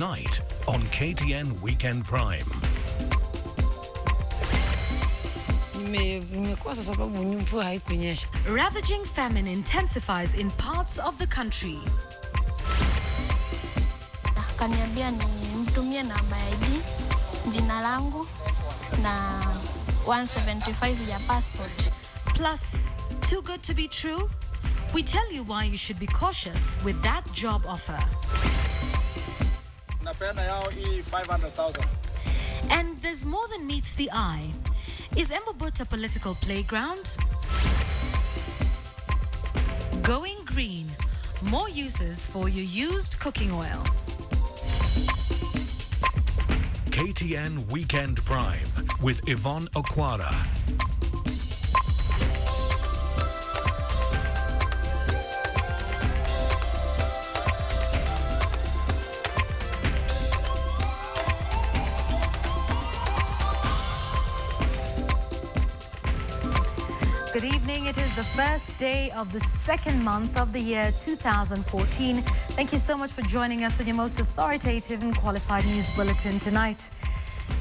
tonight on KTN Weekend Prime. Ravaging famine intensifies in parts of the country. Kaniambia nimtumie namba ya ID, jina langu na 175 ya passport. Plus, too good to be true? We tell you why you should be cautious with that job offer. Napenda yao hii 500,000. And there's more than meets the eye. Is Embobot a political playground? Going green. More uses for your used cooking oil. KTN Weekend Prime with Yvonne Okwara. Good evening. It is the first day of the second month of the year 2014. Thank you so much for joining us on your most authoritative and qualified news bulletin tonight.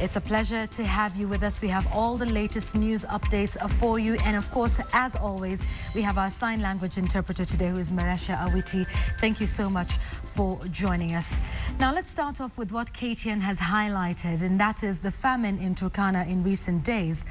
It's a pleasure to have you with us. We have all the latest news updates for you. And of course, as always, we have our sign language interpreter today, who is Maresha Awiti. Thank you so much for joining us. Now, let's start off with what KTN has highlighted, and that is the famine in Turkana in recent days.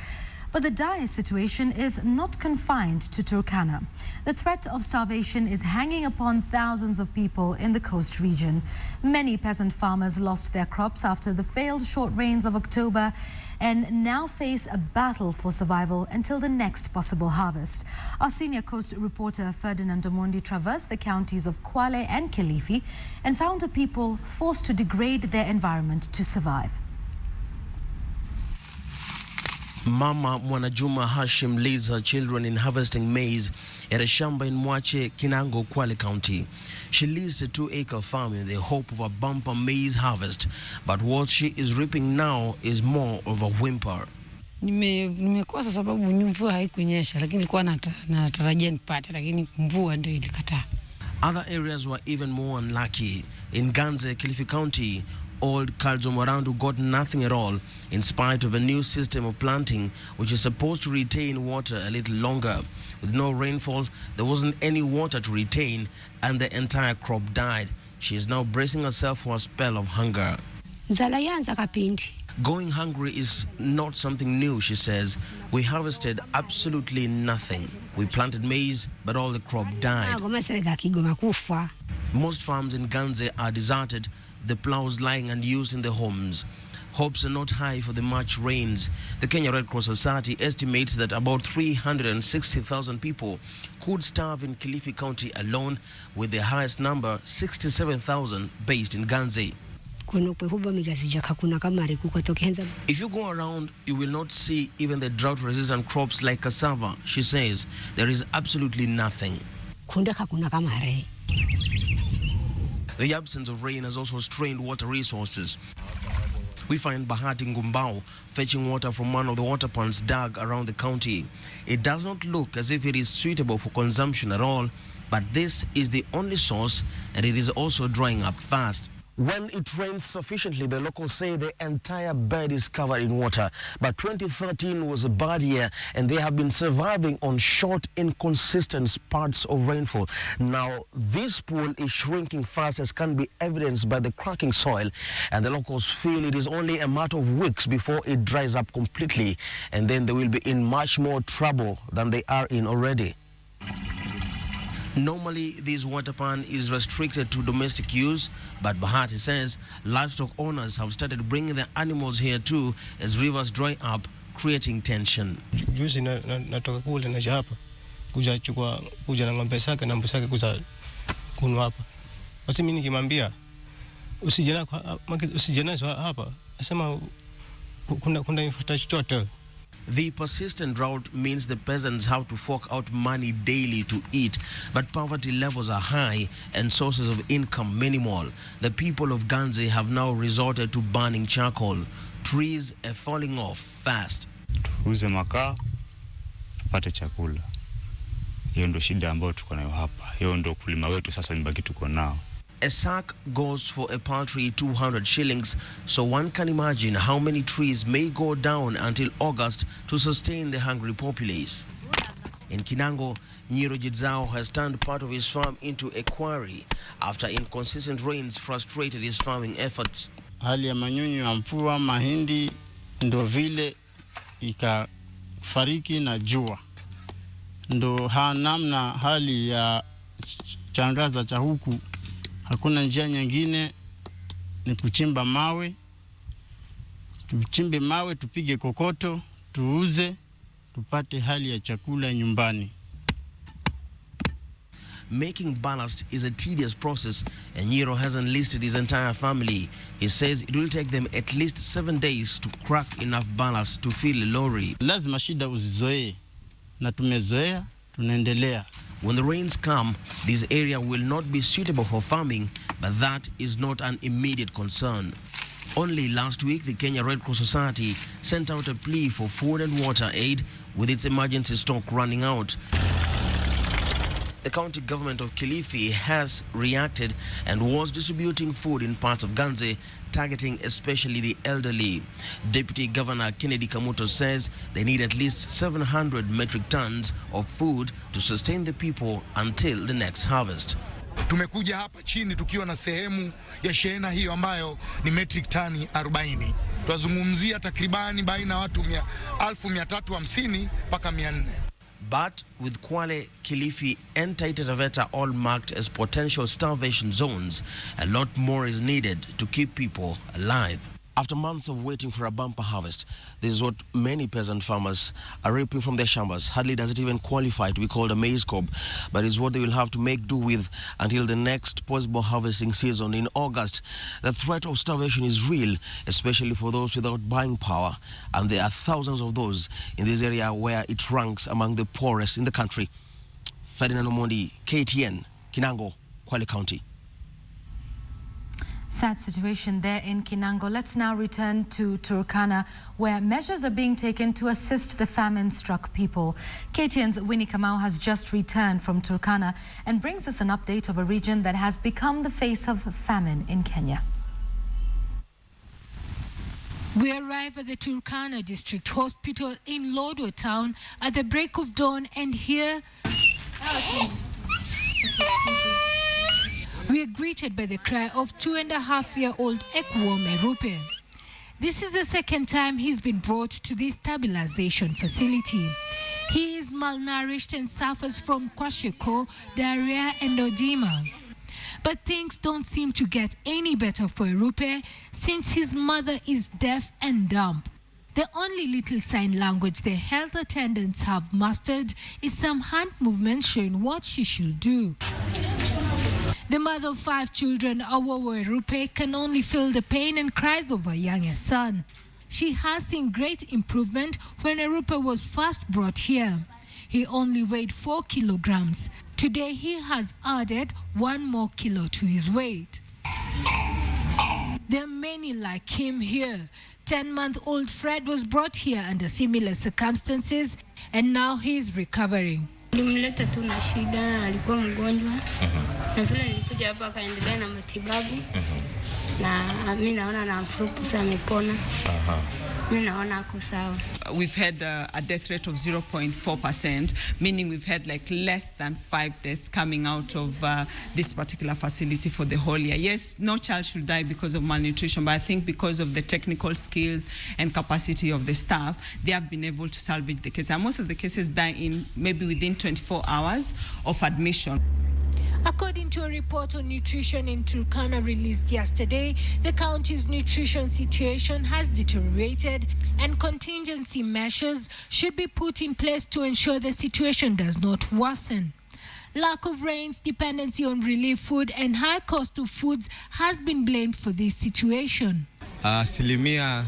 But the dire situation is not confined to Turkana. The threat of starvation is hanging upon thousands of people in the coast region. Many peasant farmers lost their crops after the failed short rains of October and now face a battle for survival until the next possible harvest. Our senior coast reporter Ferdinand Omondi traversed the counties of Kwale and Kilifi and found a people forced to degrade their environment to survive. Mama Mwanajuma Hashim leads her children in harvesting maize at a shamba in Mwache, Kinango, Kwale County. She leads a 2-acre farm in the hope of a bumper maize harvest, but what she is reaping now is more of a whimper. Nimekosa sababu mvua haikunyesha, lakini nilikuwa natarajia nipate, lakini mvua ndio ilikataa. Other areas were even more unlucky. In Ganze, Kilifi County, Old Kalzomorandu got nothing at all, in spite of a new system of planting which is supposed to retain water a little longer. With no rainfall, there wasn't any water to retain, and the entire crop died. She is now bracing herself for a spell of hunger. Going hungry is not something new, she says. We harvested absolutely nothing. We planted maize, but all the crop died. Most farms in Ganze are deserted, the plows lying unused in the homes. Hopes are not high for the March rains. The Kenya Red Cross Society estimates that about 360,000 people could starve in Kilifi County alone, with the highest number, 67,000, based in Ganze. If you go around, you will not see even the drought-resistant crops like cassava, she says. There is absolutely nothing. The absence of rain has also strained water resources. We find Bahati Ngumbao fetching water from one of the water ponds dug around the county. It does not look as if it is suitable for consumption at all, but this is the only source, and it is also drying up fast. When it rains sufficiently, the locals say the entire bed is covered in water. But 2013 was a bad year, and they have been surviving on short, inconsistent spurts of rainfall. Now, this pool is shrinking fast, as can be evidenced by the cracking soil, and the locals feel it is only a matter of weeks before it dries up completely, and then they will be in much more trouble than they are in already. Normally, this water pan is restricted to domestic use, but Bahati says livestock owners have started bringing their animals here too as rivers dry up, creating tension. Juzi natoka kule na hapa kuja na ng'ombe zake na mbuzi zake kuja kunwa hapa. Basi mimi nikimwambia usijana hapa, asema kuna infrastructure chochote. The persistent drought means the peasants have to fork out money daily to eat, but poverty levels are high and sources of income minimal. The people of Ganze have now resorted to burning charcoal. Trees are falling off fast. Tuuze makaa, tupate chakula. Hiyo ndio shida ambayo tuko nayo hapa. Hiyo ndio kulima wetu sasa nibaki tuko nao. A sack goes for a paltry 200 shillings, so one can imagine how many trees may go down until August to sustain the hungry populace. In Kinango, Nyiro Jidzao has turned part of his farm into a quarry after inconsistent rains frustrated his farming efforts. Hali ya manyunyu ya mvua mahindi ndo vile ikafariki na jua. Ndo namna hali ya changaza cha huku, hakuna njia nyingine ni kuchimba mawe. Tuchimbe mawe, tupige kokoto, tuuze, tupate hali ya chakula nyumbani. Making ballast is a tedious process, and Nyiro has enlisted his entire family. He says it will take them at least 7 days to crack enough ballast to fill a lorry. Lazima shida uzizoee, na tumezoea, tunaendelea. When the rains come, this area will not be suitable for farming, but that is not an immediate concern. Only last week, the Kenya Red Cross Society sent out a plea for food and water aid with its emergency stock running out. The county government of Kilifi has reacted and was distributing food in parts of Ganze, targeting especially the elderly. Deputy Governor Kennedy Kamuto says they need at least 700 metric tons of food to sustain the people until the next harvest. Tumekuja hapa chini tukiwa na sehemu ya shehena hiyo ambayo ni metric tani 40. Tunazungumzia takribani baina watu 1350 mpaka 400. But with Kwale, Kilifi and Taita Taveta all marked as potential starvation zones, a lot more is needed to keep people alive. After months of waiting for a bumper harvest, this is what many peasant farmers are reaping from their shambas. Hardly does it even qualify to be called a maize cob, but it's what they will have to make do with until the next possible harvesting season in August. The threat of starvation is real, especially for those without buying power, and there are thousands of those in this area where it ranks among the poorest in the country. Ferdinand Omondi, KTN, Kinango, Kwale County. Sad situation there in Kinango. Let's now return to Turkana, where measures are being taken to assist the famine-struck people. KTN's Winnie Kamau has just returned from Turkana and brings us an update of a region that has become the face of famine in Kenya. We arrive at the Turkana District Hospital in Lodwar town at the break of dawn, and here we are greeted by the cry of 2.5-year-old Ekwome Rupe. This is the second time he's been brought to this stabilization facility. He is malnourished and suffers from kwashiorkor, diarrhea and edema. But things don't seem to get any better for Rupe since his mother is deaf and dumb. The only little sign language the health attendants have mastered is some hand movements showing what she should do. The mother of 5 children, Awowo Rupe, can only feel the pain and cries of her youngest son. She has seen great improvement when Rupe was first brought here. He only weighed 4 kilograms. Today he has added 1 more kilo to his weight. There are many like him here. 10-month-old Fred was brought here under similar circumstances, and now he is recovering. Nilimleta tu na shida, alikuwa mgonjwa. Na vile nilikuja hapa akaendelea na matibabu. Na mimi naona na mfurupu amepona. Mimi naona ako sawa. We've had a death rate of 0.4%, meaning we've had like less than 5 deaths coming out of this particular facility for the whole year. Yes, no child should die because of malnutrition, but I think because of the technical skills and capacity of the staff, they have been able to salvage the case. And most of the cases die in maybe within 24 hours of admission. According to a report on nutrition in Turkana released yesterday, the county's nutrition situation has deteriorated and contingency measures should be put in place to ensure the situation does not worsen. Lack of rains, dependency on relief food and high cost of foods has been blamed for this situation. Asilimia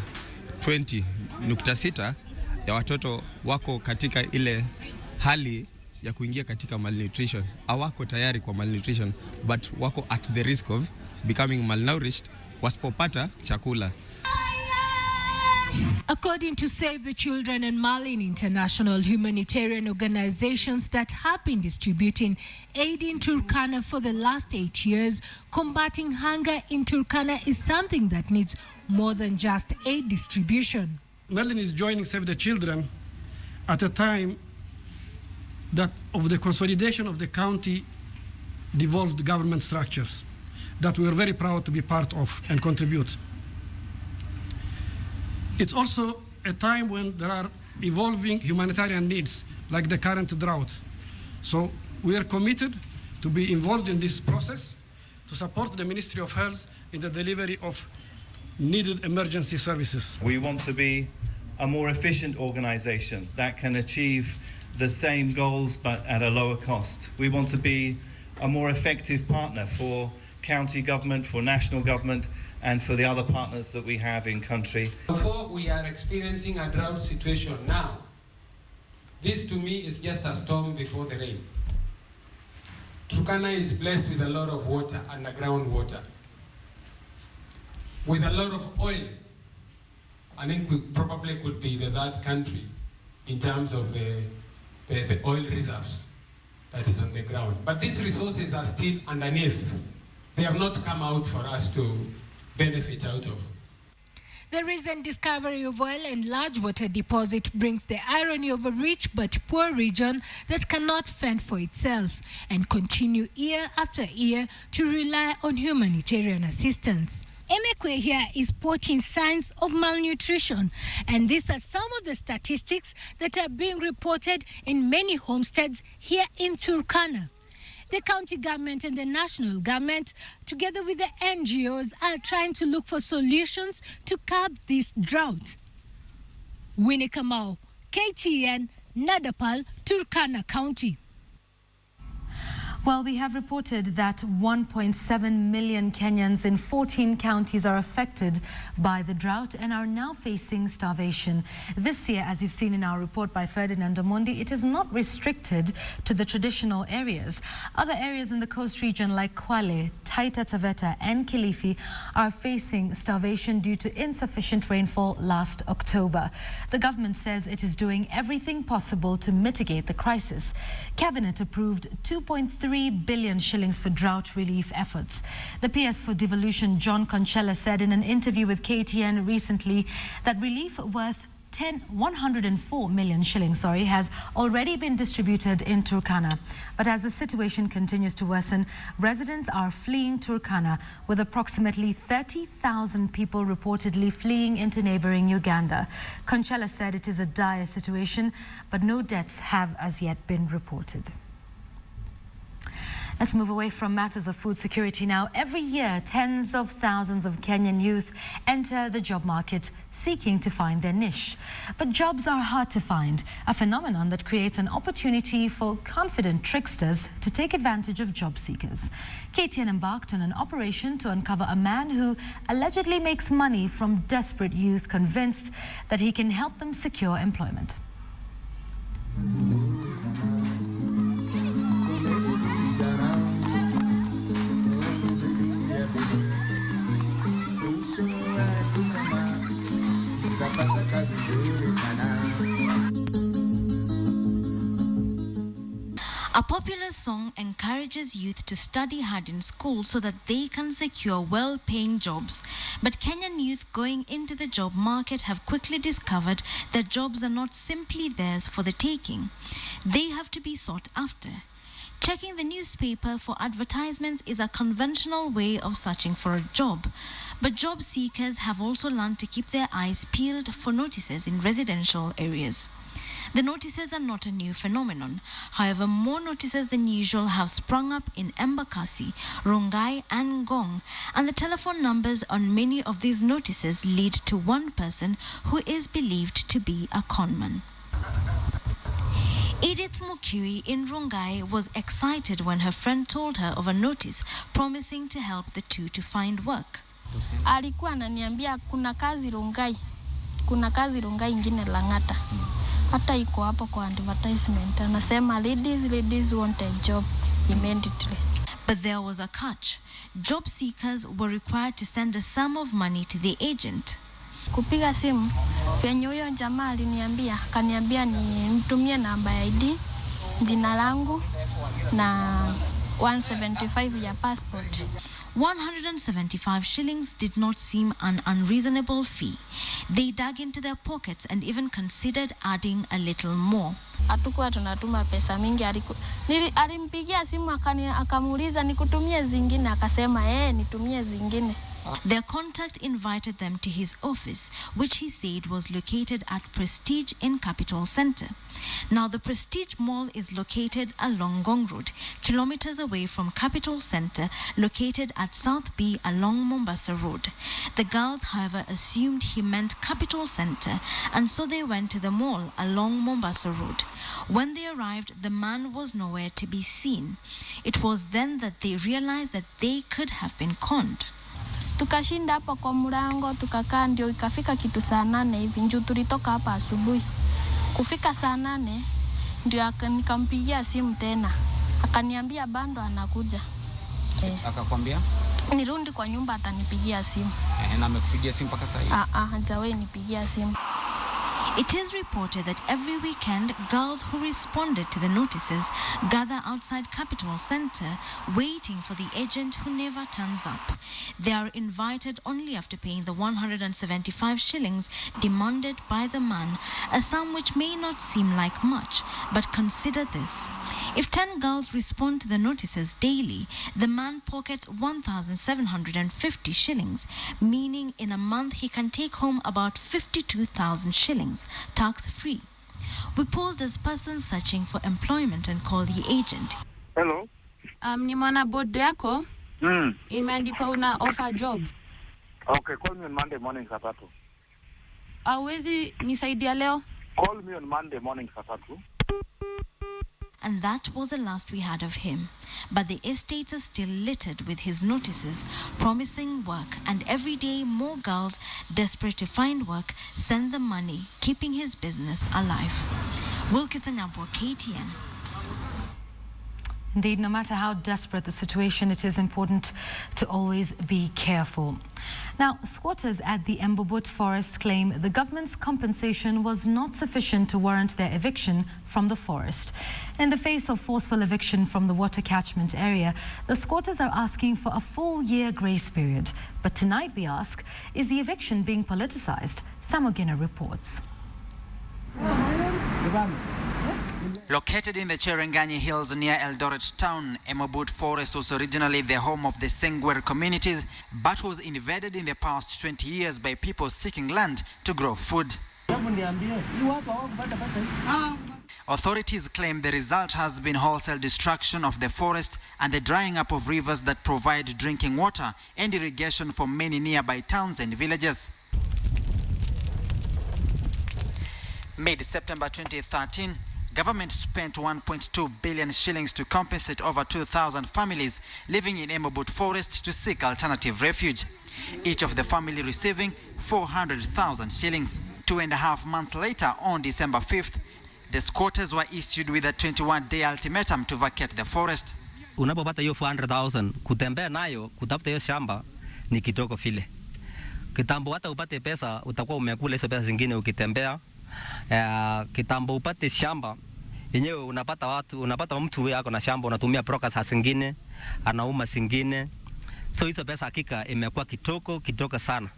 20.6 ya watoto wako katika ile hali ya kuingia katika malnutrition. Hawako tayari kwa malnutrition, but wako at the risk of becoming malnourished wasipopata chakula. According to Save the Children and Malin International, humanitarian organizations that have been distributing aid in Turkana for the last 8 years, combating hunger in Turkana is something that needs more than just aid distribution. Merlin is joining Save the Children at a time that of the consolidation of the county devolved government structures that we are very proud to be part of and contribute. It's also a time when there are evolving humanitarian needs, like the current drought. So we are committed to be involved in this process to support the Ministry of Health in the delivery of needed emergency services. We want to be a more efficient organization that can achieve the same goals but at a lower cost. We want to be a more effective partner for county government, for national government, and for the other partners that we have in country. Before we are experiencing a drought situation now, this to me is just a storm before the rain. Turkana is blessed with a lot of water, underground water, with a lot of oil. I think we probably could be the third country in terms of the oil reserves that is on the ground. But these resources are still underneath. They have not come out for us to benefit out of. The recent discovery of oil and large water deposit brings the irony of a rich but poor region that cannot fend for itself and continue year after year to rely on humanitarian assistance. Emekwe here is spotting signs of malnutrition, and these are some of the statistics that are being reported in many homesteads here in Turkana. The county government and the national government, together with the NGOs, are trying to look for solutions to curb this drought. Winnie Kamau, KTN, Nadapal, Turkana County. Well, we have reported that 1.7 million Kenyans in 14 counties are affected by the drought and are now facing starvation. This year, as you've seen in our report by Ferdinand Omondi, it is not restricted to the traditional areas. Other areas in the coast region like Kwale, Taita Taveta and Kilifi are facing starvation due to insufficient rainfall last October. The government says it is doing everything possible to mitigate the crisis. Cabinet approved 2.3 billion shillings for drought relief efforts. The PS for Devolution, John Conchella, said in an interview with KTN recently that relief worth 104 million shillings has already been distributed in Turkana. But as the situation continues to worsen, residents are fleeing Turkana, with approximately 30,000 people reportedly fleeing into neighboring Uganda. Conchella said it is a dire situation, but no deaths have as yet been reported. Let's move away from matters of food security now. Every year, tens of thousands of Kenyan youth enter the job market seeking to find their niche. But jobs are hard to find, a phenomenon that creates an opportunity for confident tricksters to take advantage of job seekers. KTN embarked on an operation to uncover a man who allegedly makes money from desperate youth convinced that he can help them secure employment. A popular song encourages youth to study hard in school so that they can secure well-paying jobs. But Kenyan youth going into the job market have quickly discovered that jobs are not simply theirs for the taking. They have to be sought after. Checking the newspaper for advertisements is a conventional way of searching for a job. But job seekers have also learned to keep their eyes peeled for notices in residential areas. The notices are not a new phenomenon. However, more notices than usual have sprung up in Embakasi, Rongai and Ngong, and the telephone numbers on many of these notices lead to one person who is believed to be a conman. Edith Mukui in Rongai was excited when her friend told her of a notice promising to help the two to find work. Alikuwa ananiambia kuna kazi Rongai ingine Lang'ata. Hata iko hapo kwa advertisement. Anasema ladies want a job immediately. But there was a catch. Job seekers were required to send a sum of money to the agent. Kupiga simu, penye huyo jamaa aliniambia, kaniambia nimtumie namba ya ID, jina langu na 175 ya passport. 175 shillings did not seem an unreasonable fee. They dug into their pockets and even considered adding a little more. Hatukuwa tunatuma pesa mingi, alimpigia simu akamuuliza nikutumie zingine, akasema nitumie zingine. Their contact invited them to his office, which he said was located at Prestige in Capital Center. Now, the Prestige Mall is located along Gong Road, kilometers away from Capital Center, located at South B along Mombasa Road. The girls, however, assumed he meant Capital Center, and so they went to the mall along Mombasa Road. When they arrived, the man was nowhere to be seen. It was then that they realized that they could have been conned. Tukashinda hapa kwa mlango, tukakaa, ndio ikafika kitu saa 8 hivi, njoo tulitoka hapa asubuhi. Kufika saa 8 ndio nikampigia simu tena, akaniambia bando anakuja. Akakwambia nirudi kwa nyumba atanipigia simu. Na amekupigia simu mpaka sasa? Hajawahi nipigia simu. It is reported that every weekend, girls who responded to the notices gather outside Capital Center, waiting for the agent who never turns up. They are invited only after paying the 175 shillings demanded by the man, a sum which may not seem like much, but consider this. If 10 girls respond to the notices daily, the man pockets 1,750 shillings, meaning in a month he can take home about 52,000 shillings. Tax-free. We posed as persons searching for employment and called the agent. Hello. Ni mwana board yako? Imeandikwa una offer jobs. Okay, call me on Monday morning saa 3. Hawezi nisaidia leo? Call me on Monday morning saa 3. And that was the last we had of him. But the estates are still littered with his notices, promising work, and every day more girls, desperate to find work, send the money, keeping his business alive. Wilkiston Nyambwa, KTN. Indeed, no matter how desperate the situation, it is important to always be careful. Now, squatters at the Embobut forest claim the government's compensation was not sufficient to warrant their eviction from the forest. In the face of forceful eviction from the water catchment area, the squatters are asking for a full-year grace period. But tonight we ask, is the eviction being politicized? Samogina reports. Located in the Cherangani Hills near Eldoret town, Embobut Forest was originally the home of the Sengwer communities, but was invaded in the past 20 years by people seeking land to grow food. Authorities claim the result has been wholesale destruction of the forest and the drying up of rivers that provide drinking water and irrigation for many nearby towns and villages. Mid-September 2013, government spent 1.2 billion shillings to compensate over 2,000 families living in Embobut Forest to seek alternative refuge, each of the family receiving 400,000 shillings. 2.5 months later, on December 5th, the squatters were issued with a 21-day ultimatum to vacate the forest. Unapopata hiyo 400,000 kutembea nayo kutafuta hiyo shamba ni kidogo vile. Kitambo hata upate pesa utakuwa umekula hizo pesa zingine ukitembea. Kitambo upate shamba yenyewe unapata mtu yako na shamba unatumia brokers zingine anauma zingine, so hizo pesa hakika imekuwa kitoko sana.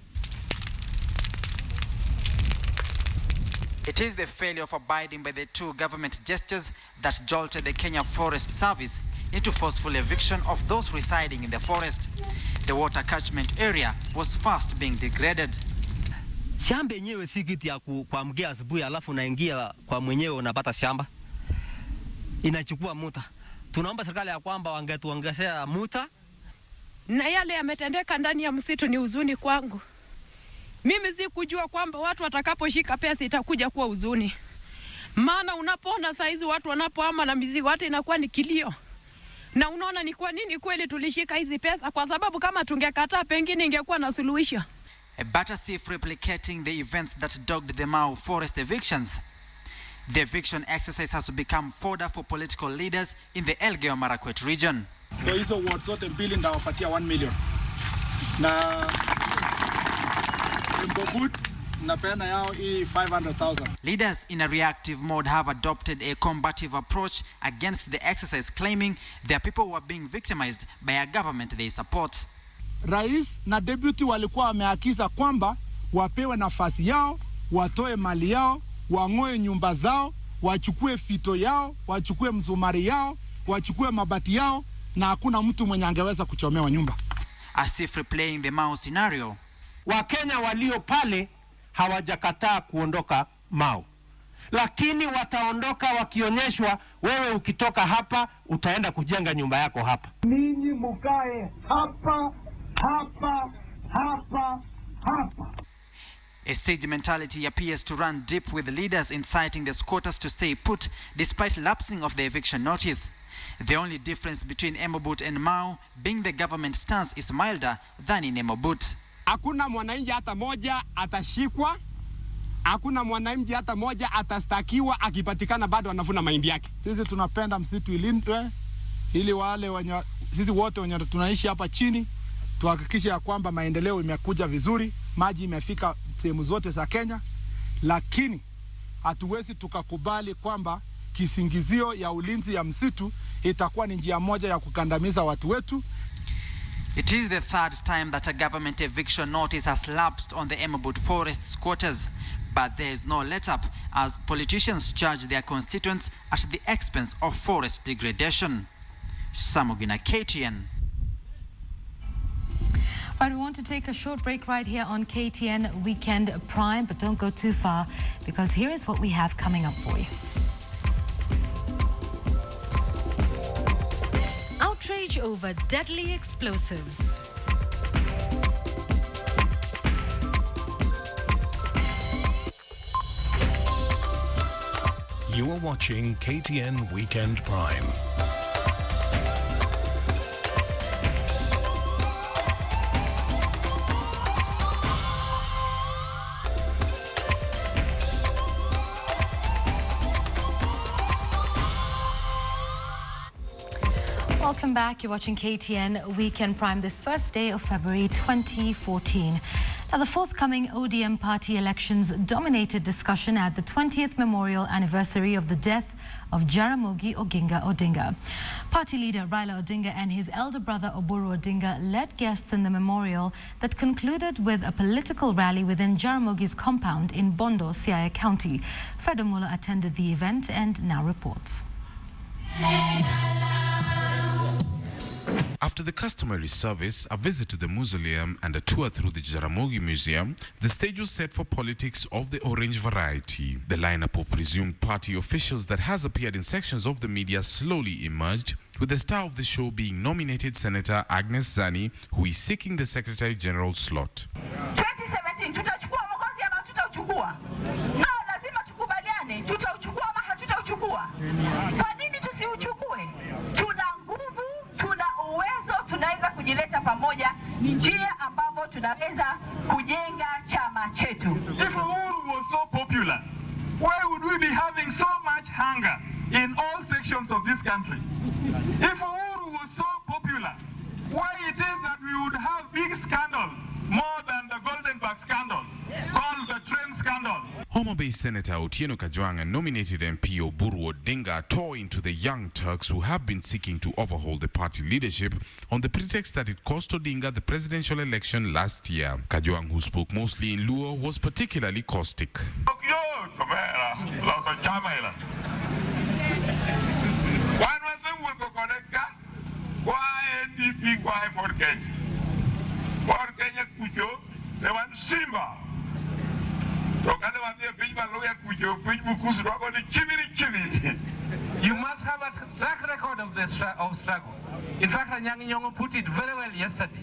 It is the failure of abiding by the two government gestures that jolted the Kenya Forest Service into forceful eviction of those residing in the forest. The water catchment area was fast being degraded. Shamba yenyewe si kitu ya kuamgia asubuhi alafu unaingia kwa mwenyewe unapata shamba. Inachukua muda. Tunaomba serikali ya kwamba wangetuongezea muda. Na yale yametendeka ndani ya msitu ni huzuni kwangu. Mimi si kujua kwamba watu watakaposhika pesa itakuja kuwa huzuni. Maana unapoona saizi watu wanapohama na mizigo hata inakuwa ni kilio. Na unaona ni kwa nini kweli tulishika hizi pesa, kwa sababu kama tungekataa pengine ingekuwa na suluhisho. A better safe replicating the events that dogged the Mau forest evictions. The eviction exercise has become fodder for political leaders in the Elgeyo Marakwet region. So hizo wards zote mbili ndawapatia 1 million. Na Embobut napeana yao hii 500,000. Leaders in a reactive mode have adopted a combative approach against the exercise, claiming their people were being victimized by a government they support. Rais na deputy walikuwa wameagiza kwamba wapewe nafasi yao, watoe mali yao, wang'oe nyumba zao, wachukue fito yao, wachukue mzumari yao, wachukue mabati yao, na hakuna mtu mwenye angeweza kuchomewa nyumba. As if replaying the Mao scenario. Wakenya walio pale hawajakataa kuondoka Mao, lakini wataondoka wakionyeshwa, wewe ukitoka hapa utaenda kujenga nyumba yako hapa. Ninyi mukae hapa hapa hapa hapa. A siege mentality appears to run deep, with leaders inciting the squatters to stay put despite lapsing of the eviction notice. The only difference between Emobut and Mao being the government stance is milder than in Emobut. Hakuna mwananchi hata moja atashikwa, hakuna mwananchi hata moja atastakiwa akipatikana bado anavuna mahindi yake. Sisi tunapenda msitu ilindwe, ili sisi wote wenye tunaishi hapa chini tuhakikishe ya kwamba maendeleo imekuja vizuri, maji imefika sehemu zote za Kenya, lakini hatuwezi tukakubali kwamba kisingizio ya ulinzi ya msitu itakuwa ni njia moja ya kukandamiza watu wetu. It is the third time that a government eviction notice has lapsed on the Emobut forest squatters, but there is no let up as politicians charge their constituents at the expense of forest degradation. Samugina, KTN. All right, we want to take a short break right here on KTN Weekend Prime, but don't go too far because here is what we have coming up for you. Outrage over deadly explosives. You are watching KTN Weekend Prime. Welcome back. You're watching KTN Weekend Prime this first day of February 2014. Now, the forthcoming ODM party elections dominated discussion at the 20th memorial anniversary of the death of Jaramogi Oginga Odinga. Party leader Raila Odinga and his elder brother Oburu Odinga led guests in the memorial that concluded with a political rally within Jaramogi's compound in Bondo, Siaya County. Fred Omula attended the event and now reports. After the customary service, a visit to the mausoleum and a tour through the Jaramogi Museum, the stage was set for politics of the orange variety. The lineup of presumed party officials that has appeared in sections of the media slowly emerged, with the star of the show being nominated Senator Agnes Zani, who is seeking the Secretary General slot. 2017 tutachukua uongozi ama tutauchukua? No, lazima tukubaliane, tutauchukua ama hatutauchukua. Kwa nini tusiuchukue? Tuna nguvu, tuna uwezo, tunaweza kujileta pamoja, ni njia ambavyo tunaweza kujenga chama chetu. If Uhuru was so popular, why would we be having so much hunger in all sections of this country? If Uhuru was so popular, why it is that we would have big scandal more than the Golden Park scandal, called the train scandal? Homa Bay Senator Otieno Kajwang nominated MP Oburu Odinga tore into the Young Turks, who have been seeking to overhaul the party leadership on the pretext that it cost Odinga the presidential election last year. Kajwang, who spoke mostly in Luo, was particularly caustic. You must have a track record of the struggle. In fact, Anyang' Nyong'o put it very well yesterday.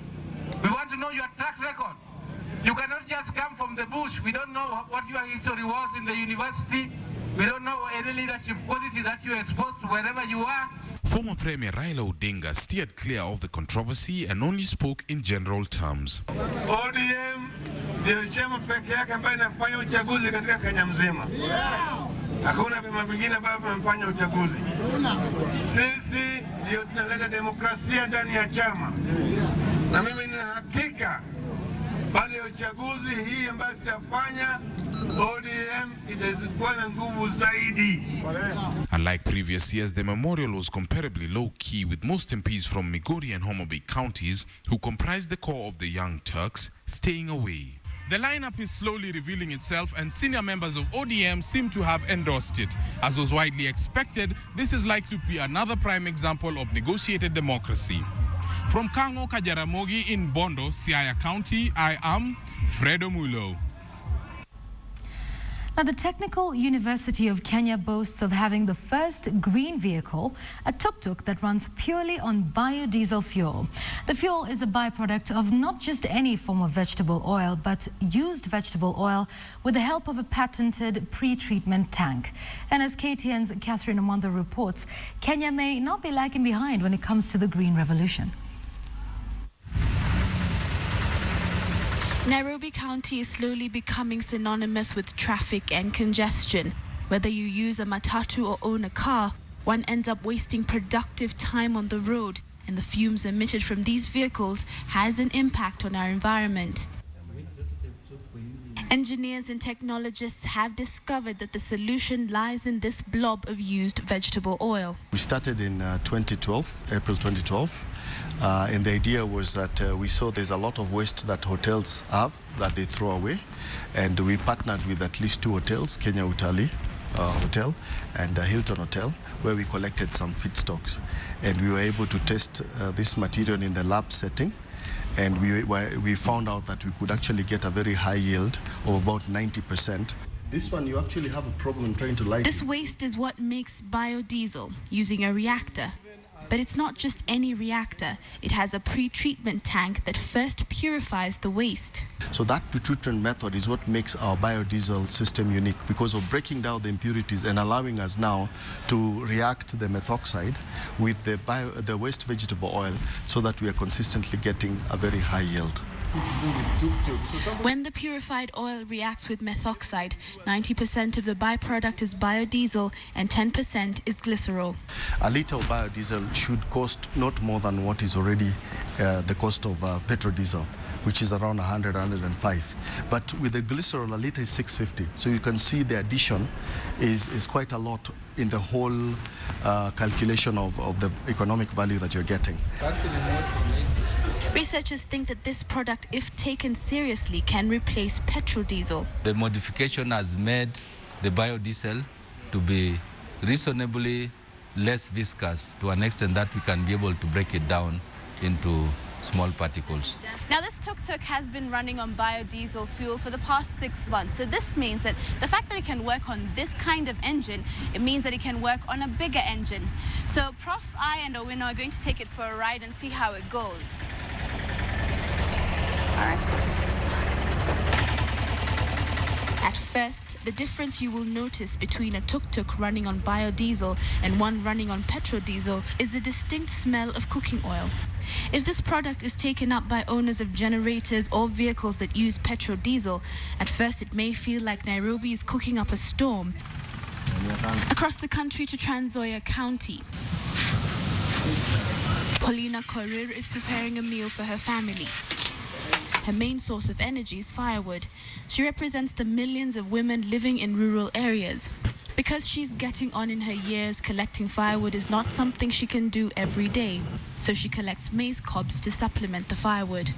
We want to know your track record. You cannot just come from the bush. We don't know what your history was in the university. We don't know any leadership quality that you exposed to wherever you are. Former Premier Raila Odinga steered clear of the controversy and only spoke in general terms. ODM ndio chama pekee yake ambaye inafanya uchaguzi katika Kenya mzima. Hakuna vyama vingine ambavyo vinafanya uchaguzi. Sisi ndio tunaleta demokrasia ndani ya chama. Na mimi nina hakika baada ya uchaguzi hii ambayo tutafanya, ODM itakuwa na nguvu zaidi. Unlike previous years, the memorial was comparably low-key, with most MPs from Migori and Homa Bay counties, who comprise the core of the Young Turks, staying away. The lineup is slowly revealing itself, and senior members of ODM seem to have endorsed it. As was widely expected, this is likely to be another prime example of negotiated democracy. From Kango Kajaramogi in Bondo, Siaya County, I am Fredo Mulo. Now, the Technical University of Kenya boasts of having the first green vehicle, a tuk-tuk that runs purely on biodiesel fuel. The fuel is a byproduct of not just any form of vegetable oil, but used vegetable oil with the help of a patented pre-treatment tank. And as KTN's Catherine Amanda reports, Kenya may not be lagging behind when it comes to the green revolution. Nairobi County is slowly becoming synonymous with traffic and congestion. Whether you use a matatu or own a car, one ends up wasting productive time on the road, and the fumes emitted from these vehicles has an impact on our environment. Engineers and technologists have discovered that the solution lies in this blob of used vegetable oil. We started in 2012, April 2012, and the idea was that we saw there's a lot of waste that hotels have that they throw away, and we partnered with at least 2 hotels, Kenya Utali Hotel and Hilton Hotel, where we collected some feedstocks, and we were able to test this material in the lab setting. And we found out that we could actually get a very high yield of about 90%. This one, you actually have a problem trying to light. This waste is what makes biodiesel, using a reactor. But it's not just any reactor. It has a pre-treatment tank that first purifies the waste. So that pre-treatment method is what makes our biodiesel system unique, because of breaking down the impurities and allowing us now to react the methoxide with the waste vegetable oil, so that we are consistently getting a very high yield. When the purified oil reacts with methoxide, 90% of the byproduct is biodiesel and 10% is glycerol. A liter of biodiesel should cost not more than what is already the cost of petrodiesel, which is around 100, 105. But with the glycerol, a liter is 650. So you can see the addition is quite a lot in the whole calculation of the economic value that you're getting. Researchers think that this product, if taken seriously, can replace petrodiesel. The modification has made the biodiesel to be reasonably less viscous, to an extent that we can be able to break it down into small particles. Now, this tuk-tuk has been running on biodiesel fuel for the past 6 months. So this means that the fact that it can work on this kind of engine, it means that it can work on a bigger engine. So Prof. I and Owino are going to take it for a ride and see how it goes. All right. At first, the difference you will notice between a tuk-tuk running on biodiesel and one running on petrodiesel is the distinct smell of cooking oil. If this product is taken up by owners of generators or vehicles that use petrodiesel, at first it may feel like Nairobi is cooking up a storm. Across the country to Trans Nzoia County, Paulina Korir is preparing a meal for her family. Her main source of energy is firewood. She represents the millions of women living in rural areas. Because she's getting on in her years, collecting firewood is not something she can do every day. So she collects maize cobs to supplement the firewood.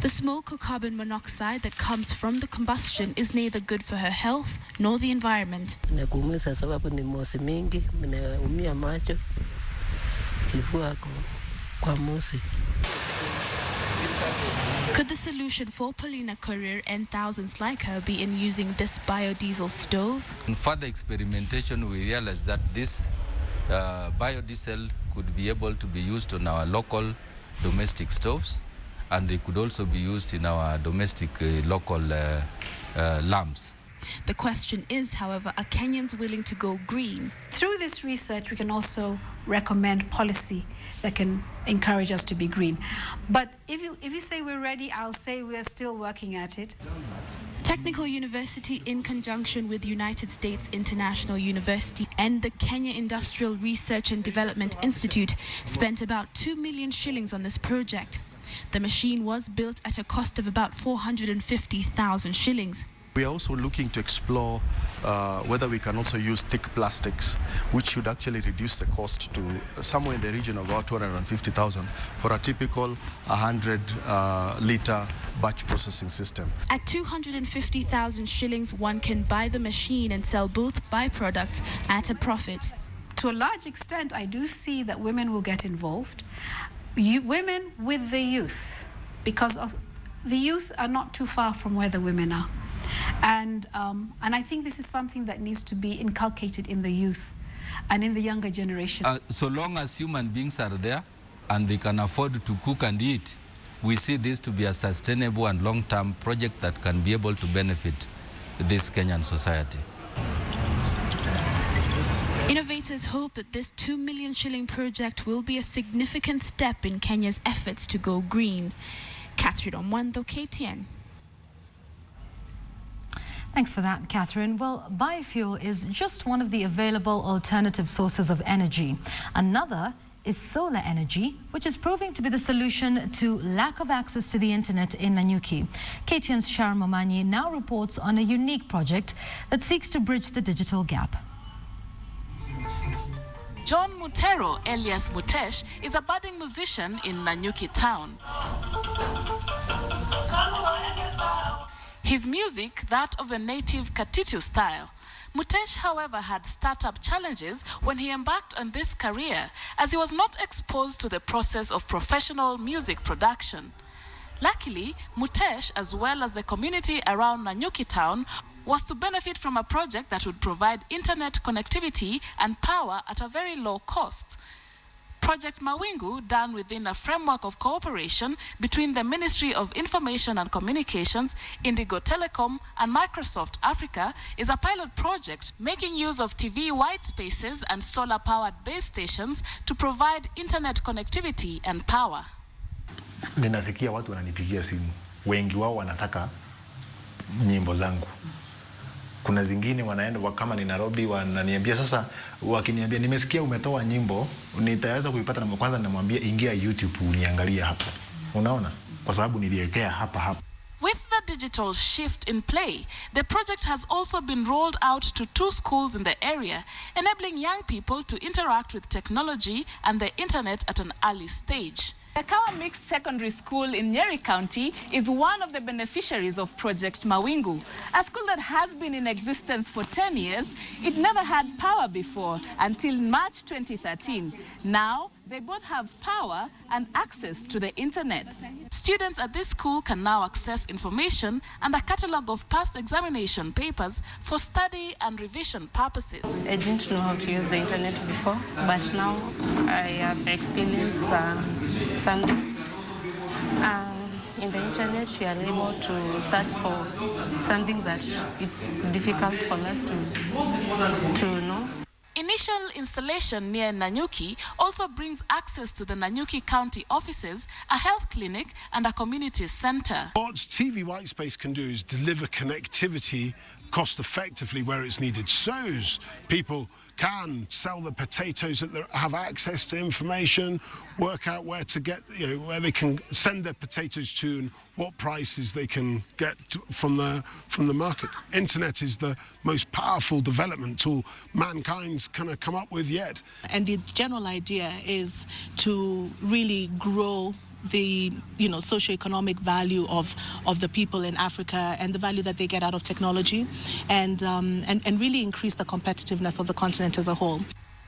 The smoke or carbon monoxide that comes from the combustion is neither good for her health nor the environment. Could the solution for Paulina Korir and thousands like her be in using this biodiesel stove? In further experimentation, we realized that this biodiesel could be able to be used on our local domestic stoves, and they could also be used in our domestic local lamps. The question is, however, are Kenyans willing to go green? Through this research, we can also recommend policy that can encourage us to be green. But if you say we're ready, I'll say we're still working at it. Technical University, in conjunction with United States International University and the Kenya Industrial Research and Development Institute, spent about 2 million shillings on this project. The machine was built at a cost of about 450,000 shillings. We are also looking to explore whether we can also use thick plastics, which should actually reduce the cost to somewhere in the region of about 250,000 for a typical 100-litre batch processing system. At 250,000 shillings, one can buy the machine and sell both byproducts at a profit. To a large extent, I do see that women will get involved. Women with the youth, because the youth are not too far from where the women are. And I think this is something that needs to be inculcated in the youth and in the younger generation. So long as human beings are there and they can afford to cook and eat, we see this to be a sustainable and long-term project that can be able to benefit this Kenyan society. Innovators hope that this 2 million shilling project will be a significant step in Kenya's efforts to go green. Catherine Omwando, KTN. Thanks for that, Catherine. Well, biofuel is just one of the available alternative sources of energy. Another is solar energy, which is proving to be the solution to lack of access to the internet in Nanyuki. KTN's Sharon Momanyi now reports on a unique project that seeks to bridge the digital gap. John Mutero, alias Mutesh, is a budding musician in Nanyuki town. His music, that of the native Katitu style. Mutesh, however, had startup challenges when he embarked on this career, as he was not exposed to the process of professional music production. Luckily, Mutesh, as well as the community around Nanyuki town, was to benefit from a project that would provide internet connectivity and power at a very low cost. Project Mawingu, done within a framework of cooperation between the Ministry of Information and Communications, Indigo Telecom, and Microsoft Africa, is a pilot project making use of TV white spaces and solar-powered base stations to provide internet connectivity and power. Ninasikia watu wananipigia simu. Wengi wao wanataka nyimbo zangu. Kuna zingine wanaenda kama ni Nairobi wananiambia sasa, wakiniambia nimesikia umetoa nyimbo, nitaweza kuipata na kwanza namwambia ingia YouTube uniangalie hapo. Unaona? Kwa sababu niliwekea hapa. With the digital shift in play, the project has also been rolled out to 2 schools in the area, enabling young people to interact with technology and the internet at an early stage. The Kawa Mixed Secondary School in Nyeri County is one of the beneficiaries of Project Mawingu, a school that has been in existence for 10 years. It never had power before until March 2013. Now, they both have power and access to the internet. Students at this school can now access information and a catalogue of past examination papers for study and revision purposes. I didn't know how to use the internet before, but now I have experienced something. In the internet, you are able to search for something that it's difficult for us to know. Initial installation near Nanyuki also brings access to the Nanyuki County offices, a health clinic, and a community center. What TV Whitespace can do is deliver connectivity cost effectively where it's needed. So people can sell the potatoes that have access to information, work out where to get, where they can send their potatoes to and what prices they can get from the market. Internet is the most powerful development tool mankind's kind of come up with yet. And the general idea is to really grow the socioeconomic value of the people in Africa and the value that they get out of technology, and really increase the competitiveness of the continent as a whole.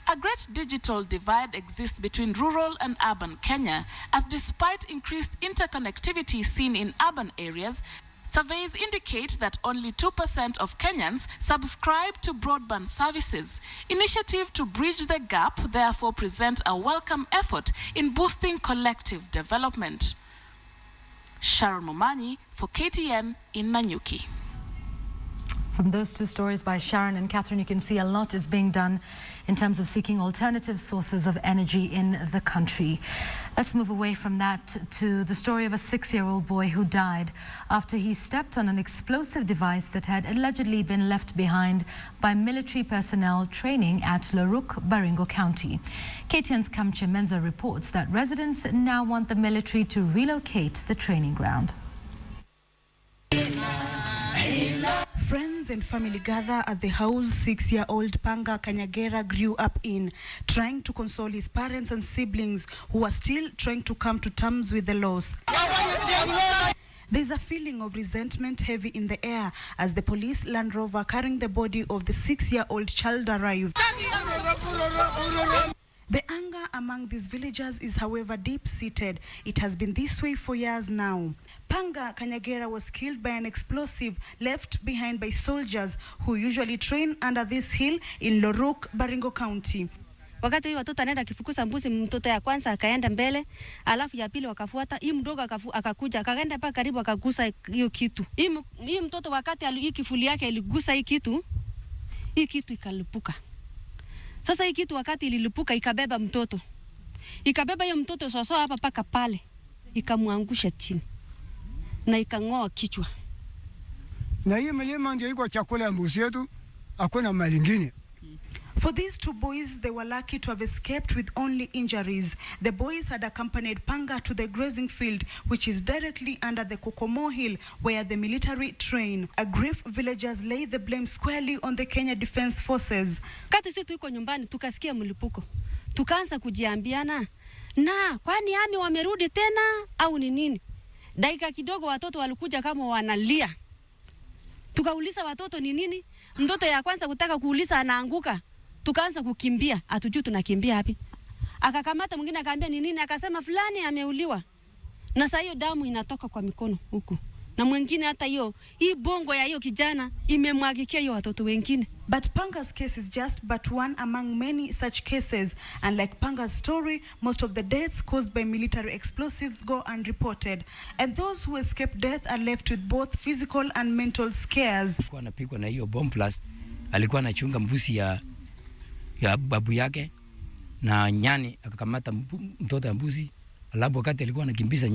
A great digital divide exists between rural and urban Kenya, as despite increased interconnectivity seen in urban areas, surveys indicate that only 2% of Kenyans subscribe to broadband services. Initiative to bridge the gap therefore present a welcome effort in boosting collective development. Sharon Momanyi for KTN in Nanyuki. From those two stories by Sharon and Catherine, you can see a lot is being done in terms of seeking alternative sources of energy in the country. Let's move away from that to the story of a 6-year-old boy who died after he stepped on an explosive device that had allegedly been left behind by military personnel training at Loruk, Baringo County. KTN's Kamche Menza reports that residents now want the military to relocate the training ground. Friends and family gather at the house 6-year-old Panga Kanyagera grew up in, trying to console his parents and siblings who are still trying to come to terms with the loss. There's a feeling of resentment heavy in the air as the police Land Rover carrying the body of the 6-year-old child arrived. The anger among these villagers is, however, deep-seated. It has been this way for years now. Panga Kanyagera was killed by an explosive left behind by soldiers who usually train under this hill in Loruk, Baringo County. Wakati huyo watoto anaenda kifukuza mbuzi, mtoto ya kwanza akaenda mbele, alafu ya pili wakafuata, hii mdogo akakuja, akaenda pa karibu akagusa hiyo kitu. Hii mtoto wakati hii kifuli yake iligusa hii kitu ikalipuka. Sasa hii kitu wakati ililipuka ikabeba mtoto. Ikabeba hiyo mtoto soso hapa paka pale. Ikamwangusha chini. Na ikang'oa kichwa. Na hiyo milima ndio iko chakula ya mbuzi yetu, hakuna mali nyingine. For these two boys, they were lucky to have escaped with only injuries. The boys had accompanied Panga to the grazing field, which is directly under the Kokomo Hill, where the military train. Aggrieved villagers lay the blame squarely on the Kenya Defence Forces. Kati sisi tuko nyumbani, tukasikia mlipuko. Tukaanza kujiambiana, na kwani ami wamerudi tena au ni nini? Dakika kidogo watoto walikuja kama wanalia. Tukauliza watoto ni nini? Mtoto ya kwanza kutaka kuuliza anaanguka. Tukaanza kukimbia, hatujui tunakimbia wapi. Akakamata mwingine akaambia ni nini, akasema fulani ameuliwa. Na sasa hiyo damu inatoka kwa mikono huku. Na mwingine hata hii bongo ya hiyo kijana imemwagikia hiyo watoto wengine. But Panga's case is just but one among many such cases, and like Panga's story, most of the deaths caused by military explosives go unreported, and those who escape death are left with both physical and mental scares. Alikuwa anapigwa na hiyo bomb blast, alikuwa anachunga mbuzi ya babu yake na nyani, akakamata mtoto ya mbuzi, alafu wakati alikuwa anakimbiza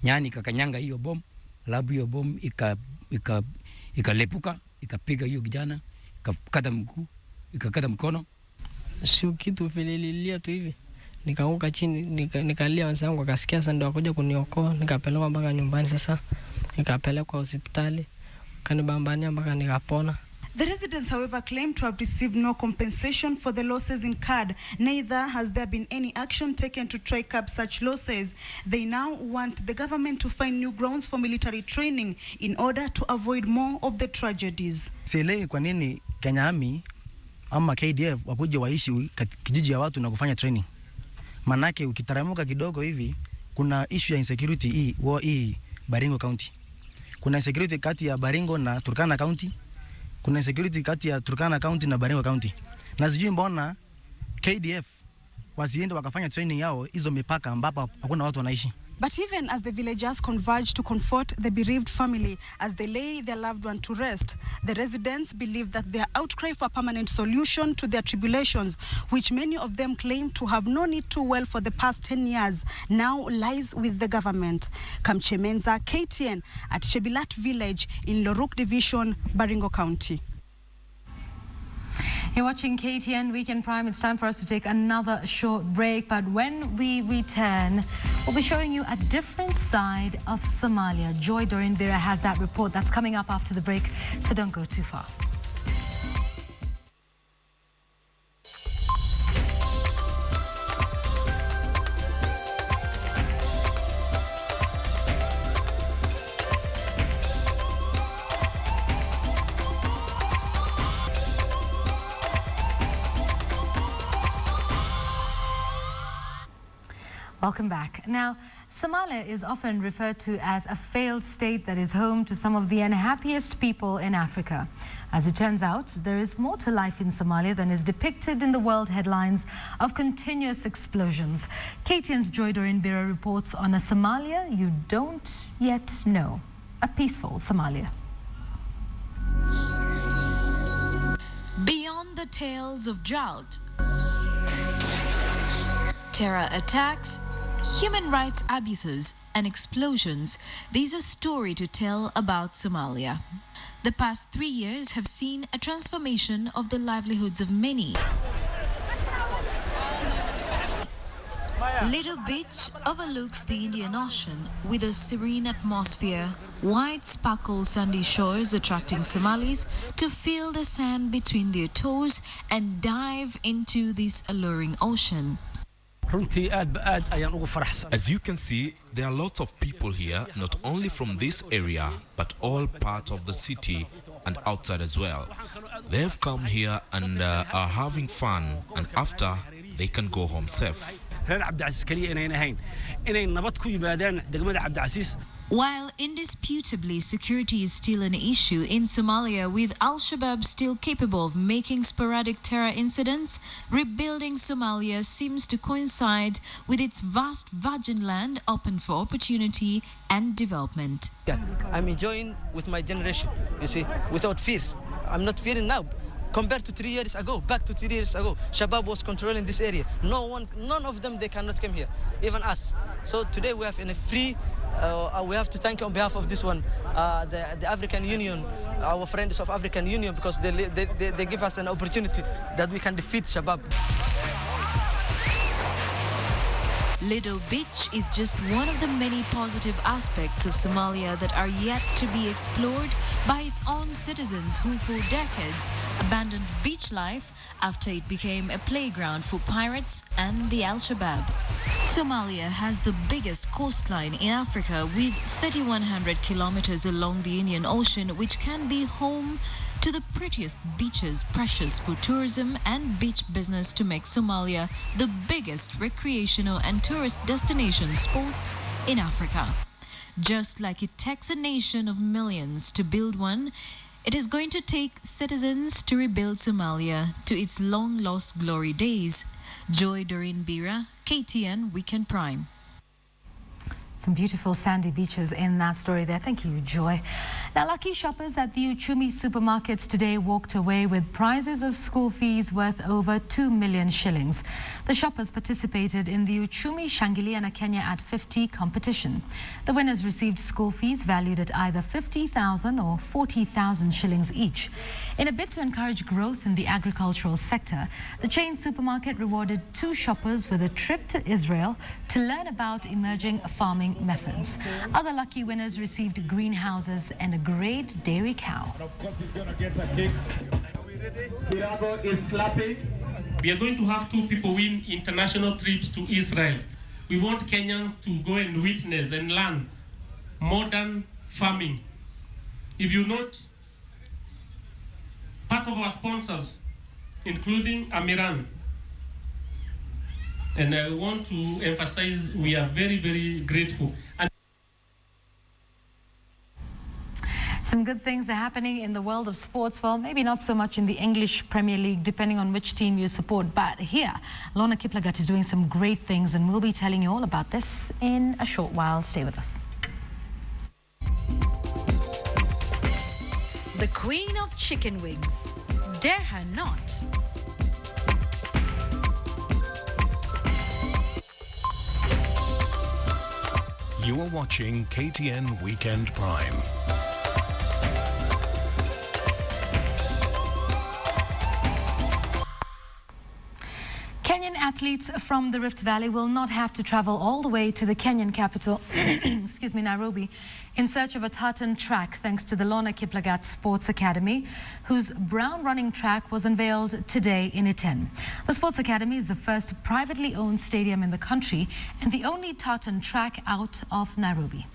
nyani kakanyanga hiyo bomb, alafu hiyo bomb ikalepuka, ikapiga hiyo kijana, ikakata mguu, ikakata mkono. Sio kitu vile lilia tu hivi. Nikaanguka chini, nikalia, wenzangu wakasikia, sasa ndio wakuja kuniokoa, nikapelekwa mpaka nyumbani. Sasa nikapelekwa hospitali, kanibambania mpaka nikapona. The residents, however, claim to have received no compensation for the losses incurred. Neither has there been any action taken to try curb such losses. They now want the government to find new grounds for military training in order to avoid more of the tragedies. Sielewi kwa nini Kenya Army ama KDF wakuje waishi kijiji ya watu na kufanya training. Manake ukitaramuka kidogo hivi kuna issue ya insecurity hii Baringo County. Kuna insecurity kati ya Baringo na Turkana County. Kuna security kati ya Turkana County na Baringo County. Na sijui mbona KDF wasiende wakafanya training yao hizo mipaka ambapo hakuna watu wanaishi. But even as the villagers converge to comfort the bereaved family as they lay their loved one to rest, the residents believe that their outcry for a permanent solution to their tribulations, which many of them claim to have known it too well for the past 10 years, now lies with the government. Kamche Menza, KTN, at Shebilat Village in Loruk Division, Baringo County. You're watching KTN Weekend Prime. It's time for us to take another short break. But when we return, we'll be showing you a different side of Somalia. Joy Dorinbira has that report that's coming up after the break, so don't go too far. Welcome back. Now, Somalia is often referred to as a failed state that is home to some of the unhappiest people in Africa. As it turns out, there is more to life in Somalia than is depicted in the world headlines of continuous explosions. KTN's Joy Dorinbira reports on a Somalia you don't yet know, a peaceful Somalia. the tales of drought, terror attacks, human rights abuses, and explosions, there's a story to tell about Somalia. The past 3 years have seen a transformation of the livelihoods of many. Little Beach overlooks the Indian Ocean with a serene atmosphere, white sparkle sandy shores attracting Somalis to feel the sand between their toes and dive into this alluring ocean. As you can see, there are lots of people here, not only from this area, but all parts of the city and outside as well. They have come here and are having fun, and after, they can go home safe. While indisputably security is still an issue in Somalia, with Al-Shabaab still capable of making sporadic terror incidents, rebuilding Somalia seems to coincide with its vast virgin land open for opportunity and development. I'm enjoying with my generation, you see, without fear. I'm not fearing now. Compared to 3 years ago, back to 3 years ago, Shabaab was controlling this area. None of them, they cannot come here, even us. So today we have in a free, we have to thank on behalf of this one, the African Union, our friends of African Union, because they give us an opportunity that we can defeat Shabaab. Little Beach is just one of the many positive aspects of Somalia that are yet to be explored by its own citizens who for decades abandoned beach life after it became a playground for pirates and the Al-Shabaab. Somalia has the biggest coastline in Africa with 3,100 kilometers along the Indian Ocean, which can be home to the prettiest beaches, precious for tourism and beach business to make Somalia the biggest recreational and tourist destination spots in Africa. Just like it takes a nation of millions to build one, it is going to take citizens to rebuild Somalia to its long-lost glory days. Joy Doreen Bira, KTN Weekend Prime. Some beautiful sandy beaches in that story there. Thank you, Joy. Now, lucky shoppers at the Uchumi supermarkets today walked away with prizes of school fees worth over 2 million shillings. The shoppers participated in the Uchumi Shangiliana Kenya at 50 competition. The winners received school fees valued at either 50,000 or 40,000 shillings each. In a bid to encourage growth in the agricultural sector, the chain supermarket rewarded 2 shoppers with a trip to Israel to learn about emerging farming methods. Other lucky winners received greenhouses and a great dairy cow. We are going to have 2 people win international trips to Israel. We want Kenyans to go and witness and learn modern farming. If you note, part of our sponsors, including Amiran, and I want to emphasize we are very, very grateful. And some good things are happening in the world of sports. Well, maybe not so much in the English Premier League, depending on which team you support. But here, Lorna Kiplagat is doing some great things, and we'll be telling you all about this in a short while. Stay with us. The Queen of Chicken Wings. Dare her not. You are watching KTN Weekend Prime. Kenyan athletes from the Rift Valley will not have to travel all the way to the Kenyan capital, excuse me, Nairobi, in search of a tartan track, thanks to the Lorna Kiplagat Sports Academy, whose brown running track was unveiled today in Iten. The Sports Academy is the first privately owned stadium in the country and the only tartan track out of Nairobi.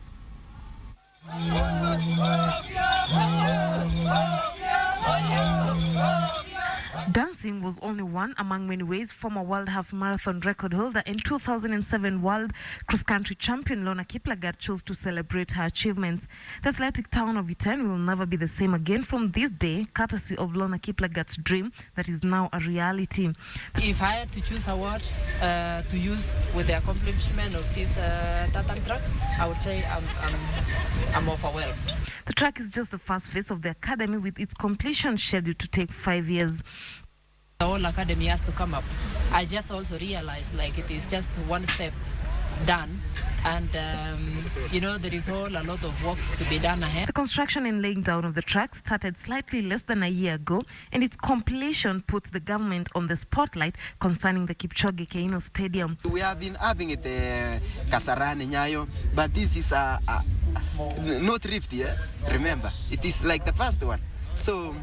Dancing was only one among many ways former World Half Marathon record holder and 2007 World Cross Country champion Lorna Kiplagat chose to celebrate her achievements. The athletic town of Iten will never be the same again from this day, courtesy of Lorna Kiplagat's dream that is now a reality. If I had to choose a word to use with the accomplishment of this tartan track, I would say I'm overwhelmed. The track is just the first phase of the academy, with its completion scheduled to take 5 years. The whole academy has to come up. I just also realized like it is just one step done, and there is a lot of work to be done ahead. The construction and laying down of the track started slightly less than a year ago, and its completion puts the government on the spotlight concerning the Kipchoge Keino Stadium. We have been having it Kasarani Nyayo, but this is not rift here. Remember, it is like the first one. So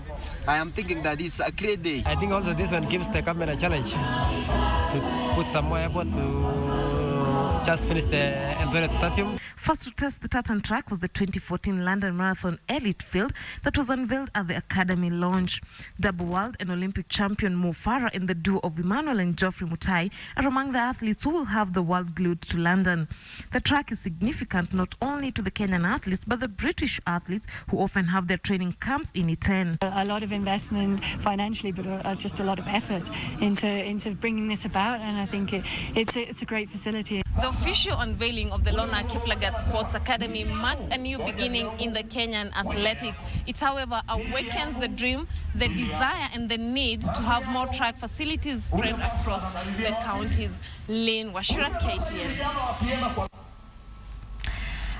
I am thinking that it's a great day. I think also this one gives the government a challenge to put some more effort to just finish the Eldoret Stadium. First to test the tartan track was the 2014 London Marathon Elite Field that was unveiled at the Academy launch. Double world and Olympic champion Mo Farah and the duo of Emmanuel and Geoffrey Mutai are among the athletes who will have the world glued to London. The track is significant not only to the Kenyan athletes but the British athletes who often have their training camps in Iten. A lot of investment financially, but just a lot of effort into bringing this about, and I think it's a great facility. The official unveiling of the Lona Kiplagat Sports Academy marks a new beginning in the Kenyan athletics. It, however, awakens the dream, the desire and the need to have more track facilities spread across the counties. Lynn Washira, KTN.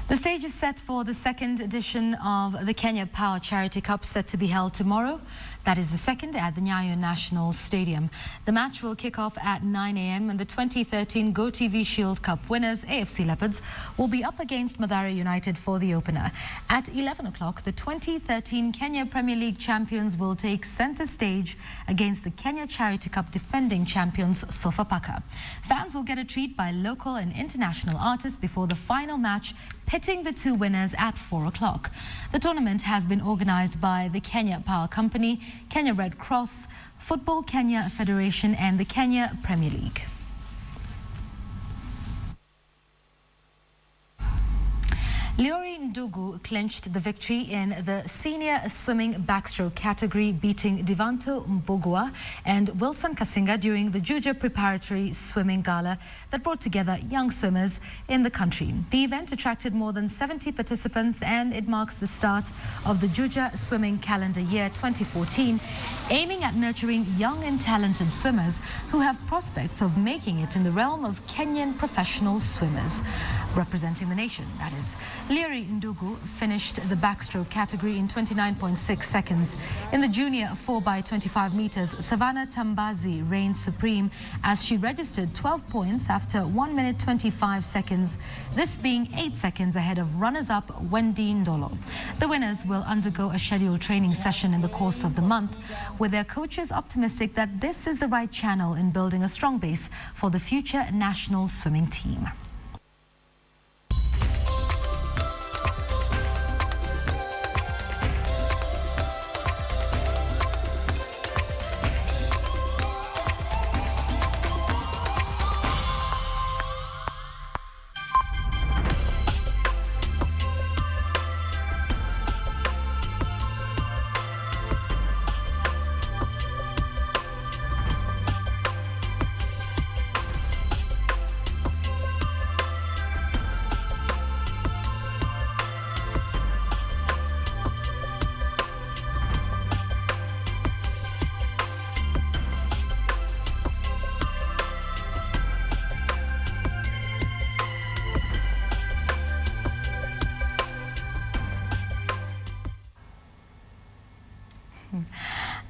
The stage is set for the second edition of the Kenya Power Charity Cup, set to be held tomorrow. That is the second at the Nyayo National Stadium. The match will kick off at 9 a.m. and the 2013 GoTV Shield Cup winners, AFC Leopards, will be up against Mathare United for the opener. At 11 o'clock, the 2013 Kenya Premier League champions will take centre stage against the Kenya Charity Cup defending champions, Sofapaka. Fans will get a treat by local and international artists before the final match, pitting the two winners at 4 o'clock. The tournament has been organised by the Kenya Power Company, Kenya Red Cross, Football Kenya Federation and the Kenya Premier League. Leori Ndugu clinched the victory in the senior swimming backstroke category, beating Divanto Mbogwa and Wilson Kasinga during the Juja Preparatory Swimming Gala that brought together young swimmers in the country. The event attracted more than 70 participants, and it marks the start of the Juja Swimming Calendar Year 2014, aiming at nurturing young and talented swimmers who have prospects of making it in the realm of Kenyan professional swimmers. Representing the nation, that is. Leori Ndugu finished the backstroke category in 29.6 seconds. In the junior 4x25 meters, Savannah Tambazi reigned supreme as she registered 12 points after 1 minute 25 seconds, this being 8 seconds ahead of runners-up Wendy Ndolo. The winners will undergo a scheduled training session in the course of the month, with their coaches optimistic that this is the right channel in building a strong base for the future national swimming team.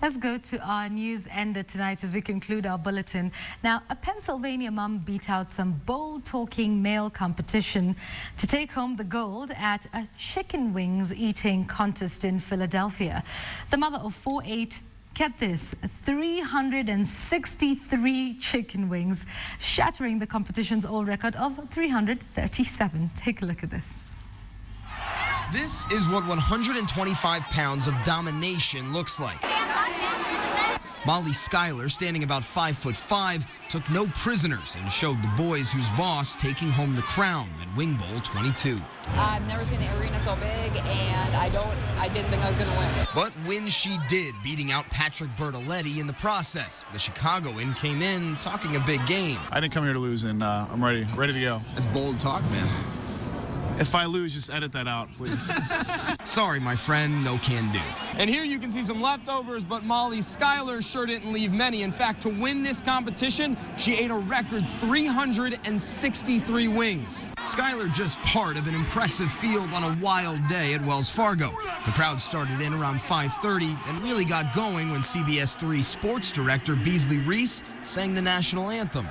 Let's go to our news ender tonight as we conclude our bulletin. Now, a Pennsylvania mum beat out some bold-talking male competition to take home the gold at a chicken wings eating contest in Philadelphia. The mother of 4 ate, get this, 363 chicken wings, shattering the competition's old record of 337. Take a look at this. This is what 125 pounds of domination looks like. Molly Schuyler, standing about 5'5", took no prisoners and showed the boys whose boss taking home the crown at Wing Bowl 22. I've never seen an arena so big, and I didn't think I was going to win. But win she did, beating out Patrick Bertoletti in the process. The Chicagoan came in talking a big game. I didn't come here to lose, and I'm ready to go. That's bold talk, man. If I lose, just edit that out, please. Sorry, my friend, no can do. And here you can see some leftovers, but Molly Schuyler sure didn't leave many. In fact, to win this competition, she ate a record 363 wings. Schuyler just part of an impressive field on a wild day at Wells Fargo. The crowd started in around 5:30 and really got going when CBS 3 sports director Beasley Reese sang the national anthem.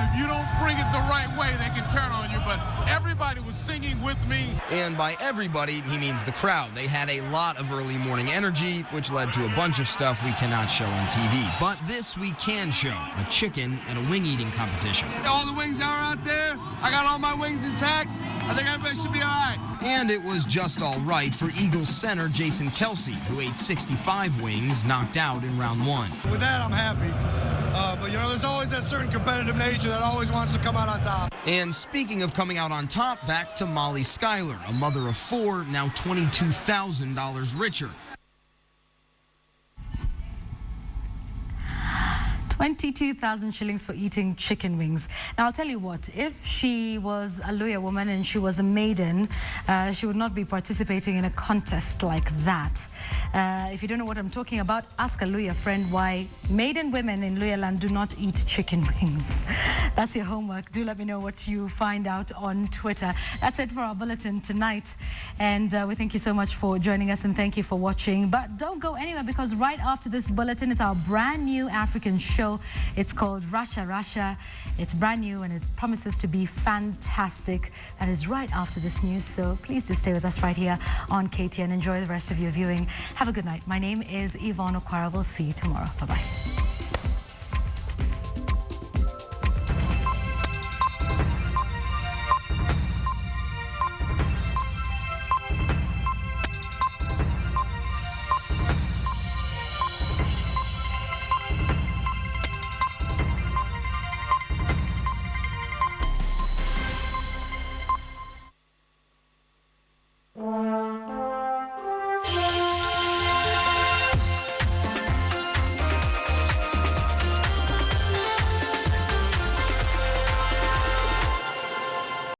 If you don't bring it the right way, they can turn on you, but everybody was singing with me. And by everybody, he means the crowd. They had a lot of early morning energy, which led to a bunch of stuff we cannot show on TV. But this we can show, a chicken and a wing eating competition. All the wings are out there. I got all my wings intact. I think everybody should be all right. And it was just all right for Eagles center Jason Kelsey, who ate 65 wings, knocked out in round 1. With that, I'm happy. But, you know, there's always that certain competitive nature that always wants to come out on top. And speaking of coming out on top, back to Molly Schuyler, a mother of 4, now $22,000 richer. 22,000 shillings for eating chicken wings. Now, I'll tell you what, if she was a Luya woman and she was a maiden, she would not be participating in a contest like that. If you don't know what I'm talking about, ask a Luya friend why maiden women in Luya land do not eat chicken wings. That's your homework. Do let me know what you find out on Twitter. That's it for our bulletin tonight. And we thank you so much for joining us and thank you for watching. But don't go anywhere, because right after this bulletin is our brand new African show. It's called Russia, Russia. It's brand new and it promises to be fantastic. That is right after this news. So please do stay with us right here on KTN. Enjoy the rest of your viewing. Have a good night. My name is Yvonne Okwara. We'll see you tomorrow. Bye-bye.